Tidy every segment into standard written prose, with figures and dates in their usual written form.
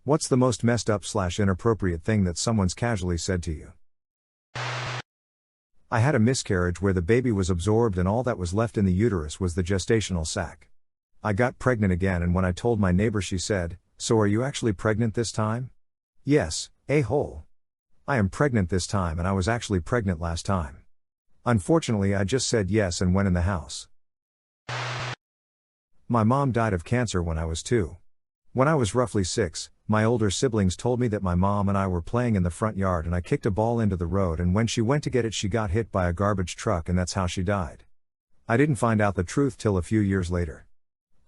What's the most messed up / inappropriate thing that someone's casually said to you? I had a miscarriage where the baby was absorbed and all that was left in the uterus was the gestational sac. I got pregnant again, and when I told my neighbor, she said, "So are you actually pregnant this time?" "Yes, a-hole. I am pregnant this time, and I was actually pregnant last time." Unfortunately, I just said yes and went in the house. My mom died of cancer when I was 2. When I was roughly 6, my older siblings told me that my mom and I were playing in the front yard and I kicked a ball into the road, and when she went to get it she got hit by a garbage truck, and that's how she died. I didn't find out the truth till a few years later.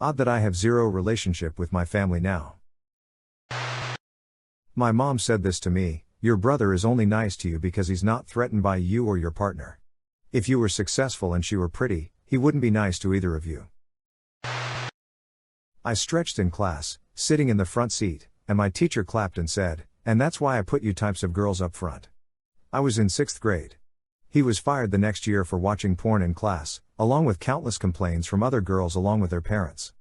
Odd that I have zero relationship with my family now. My mom said this to me: "Your brother is only nice to you because he's not threatened by you or your partner. If you were successful and she were pretty, he wouldn't be nice to either of you." I stretched in class, sitting in the front seat, and my teacher clapped and said, "And that's why I put you types of girls up front." I was in 6th grade. He was fired the next year for watching porn in class, along with countless complaints from other girls along with their parents.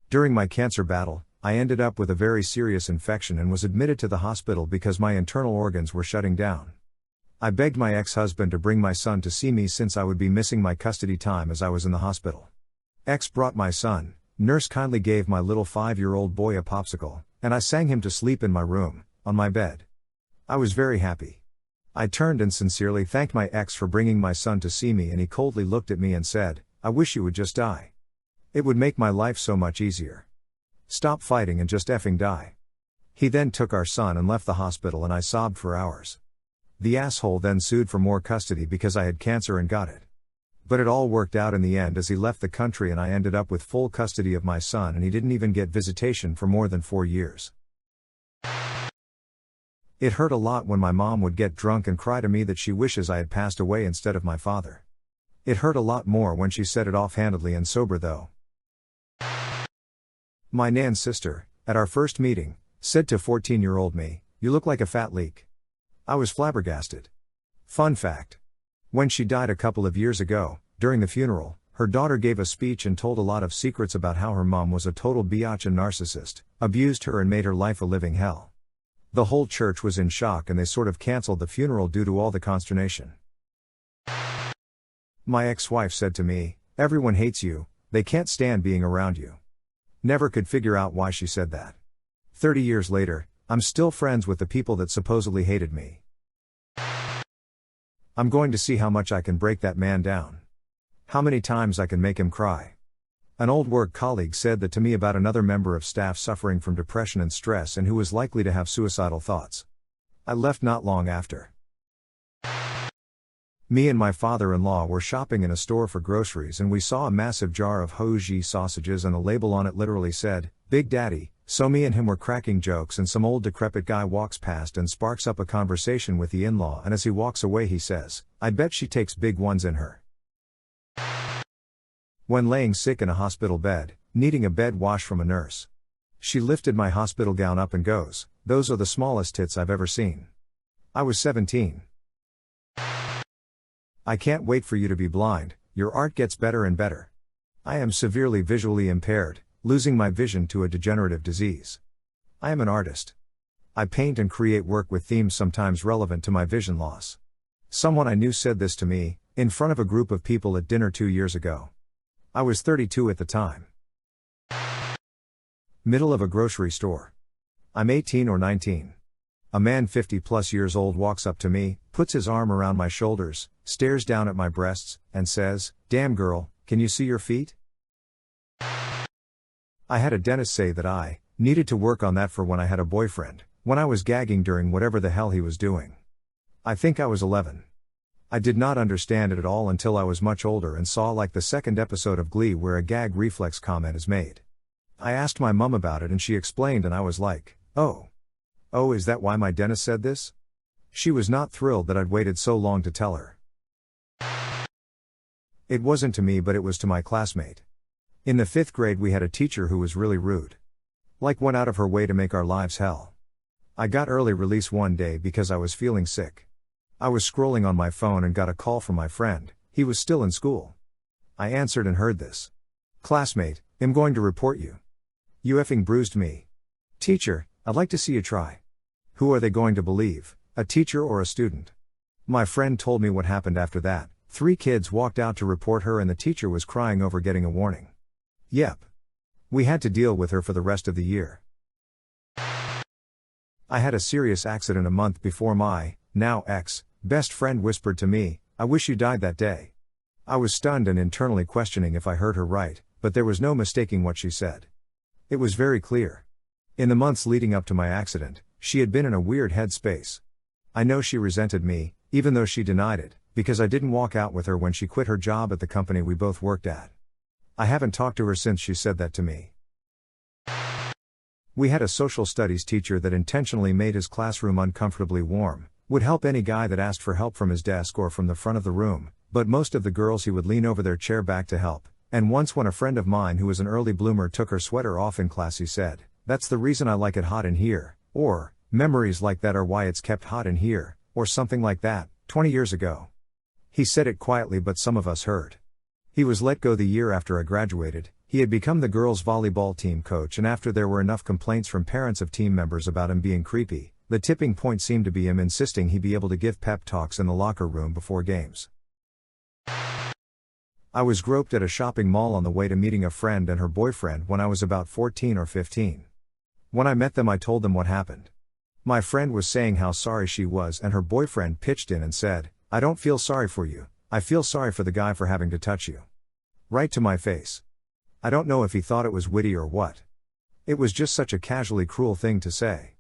During my cancer battle, I ended up with a very serious infection and was admitted to the hospital because my internal organs were shutting down. I begged my ex-husband to bring my son to see me since I would be missing my custody time as I was in the hospital. Ex brought my son, nurse kindly gave my little 5-year-old boy a popsicle, and I sang him to sleep in my room, on my bed. I was very happy. I turned and sincerely thanked my ex for bringing my son to see me, and he coldly looked at me and said, "I wish you would just die. It would make my life so much easier. Stop fighting and just effing die." He then took our son and left the hospital, and I sobbed for hours. The asshole then sued for more custody because I had cancer and got it. But it all worked out in the end as he left the country and I ended up with full custody of my son, and he didn't even get visitation for more than 4 years. It hurt a lot when my mom would get drunk and cry to me that she wishes I had passed away instead of my father. It hurt a lot more when she said it offhandedly and sober though. My nan's sister, at our first meeting, said to 14-year-old me, "You look like a fat leak." I was flabbergasted. Fun fact. When she died a couple of years ago, during the funeral, her daughter gave a speech and told a lot of secrets about how her mom was a total biatch and narcissist, abused her and made her life a living hell. The whole church was in shock and they sort of canceled the funeral due to all the consternation. My ex-wife said to me, "Everyone hates you, they can't stand being around you." Never could figure out why she said that. 30 years later, I'm still friends with the people that supposedly hated me. I'm going to see how much I can break that man down. How many times I can make him cry. An old work colleague said that to me about another member of staff suffering from depression and stress and who was likely to have suicidal thoughts. I left not long after. Me and my father-in-law were shopping in a store for groceries and we saw a massive jar of Hoji sausages and the label on it literally said, "Big Daddy." So me and him were cracking jokes and some old decrepit guy walks past and sparks up a conversation with the in-law, and as he walks away he says, "I bet she takes big ones in her." When laying sick in a hospital bed, needing a bed wash from a nurse. She lifted my hospital gown up and goes, "Those are the smallest tits I've ever seen." I was 17. I can't wait for you to be blind, your art gets better and better. I am severely visually impaired, losing my vision to a degenerative disease. I am an artist. I paint and create work with themes sometimes relevant to my vision loss. Someone I knew said this to me, in front of a group of people at dinner 2 years ago. I was 32 at the time. Middle of a grocery store. I'm 18 or 19. A man 50 plus years old walks up to me, puts his arm around my shoulders, stares down at my breasts, and says, "Damn girl, can you see your feet?" I had a dentist say that I needed to work on that for when I had a boyfriend, when I was gagging during whatever the hell he was doing. I think I was 11. I did not understand it at all until I was much older and saw like the second episode of Glee where a gag reflex comment is made. I asked my mom about it and she explained and I was like, oh, is that why my dentist said this? She was not thrilled that I'd waited so long to tell her. It wasn't to me but it was to my classmate. In the 5th grade we had a teacher who was really rude. Like went out of her way to make our lives hell. I got early release one day because I was feeling sick. I was scrolling on my phone and got a call from my friend, he was still in school. I answered and heard this. "Classmate, I'm going to report you. You effing bruised me. Teacher, I'd like to see you try. Who are they going to believe, a teacher or a student? My friend told me what happened after that. 3 kids walked out to report her and the teacher was crying over getting a warning. Yep. We had to deal with her for the rest of the year. I had a serious accident a month before my, now ex, best friend whispered to me, "I wish you died that day." I was stunned and internally questioning if I heard her right, but there was no mistaking what she said. It was very clear. In the months leading up to my accident, she had been in a weird headspace. I know she resented me, even though she denied it, because I didn't walk out with her when she quit her job at the company we both worked at. I haven't talked to her since she said that to me. We had a social studies teacher that intentionally made his classroom uncomfortably warm, would help any guy that asked for help from his desk or from the front of the room, but most of the girls he would lean over their chair back to help, and once when a friend of mine who was an early bloomer took her sweater off in class he said, "That's the reason I like it hot in here," or, "Memories like that are why it's kept hot in here," or something like that, 20 years ago. He said it quietly but some of us heard. He was let go the year after I graduated. He had become the girls' volleyball team coach, and after there were enough complaints from parents of team members about him being creepy, the tipping point seemed to be him insisting he be able to give pep talks in the locker room before games. I was groped at a shopping mall on the way to meeting a friend and her boyfriend when I was about 14 or 15. When I met them I told them what happened. My friend was saying how sorry she was and her boyfriend pitched in and said, "I don't feel sorry for you, I feel sorry for the guy for having to touch you." Right to my face. I don't know if he thought it was witty or what. It was just such a casually cruel thing to say.